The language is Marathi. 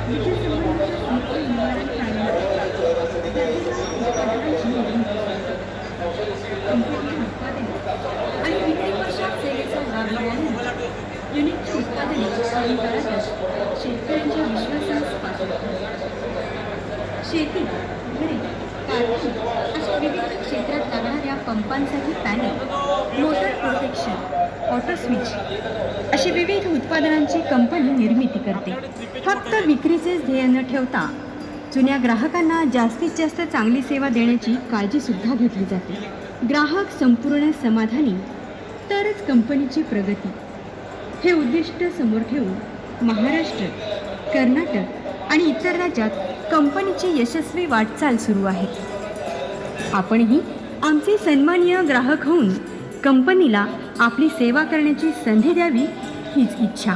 विजेसंबंधाच्या समस्या निवारण करण्यासाठी उत्पादनांची निर्मिती करते. कंपनीची उत्पादने आणि विक्री पश्चात सेवेचा लाभ मिळाल्यानंतर युनिटची उत्पादने आणि दरात शेतकऱ्यांच्या विश्वासास पात्र ठरतात. शेती, घरे, कारखाने अशा विविध क्षेत्रात लागणाऱ्या पंपांसाठी panel, motor protection, auto switch अशी विविध उत्पादनांची कंपनी निर्मिती करते. फक्त विक्रीचेच ध्येय न ठेवता जुन्या ग्राहकांना जास्तीत जास्त चांगली सेवा देण्याची काळजीसुद्धा घेतली जाते. ग्राहक संपूर्ण समाधानी तरच कंपनीची प्रगती हे उद्दिष्ट समोर ठेवून महाराष्ट्र, कर्नाटक आणि इतर राज्यात कंपनीची यशस्वी वाटचाल सुरू आहे. आपणही आमचे सन्माननीय ग्राहक होऊन कंपनीला आपली सेवा करण्याची संधी द्यावी हीच इच्छा.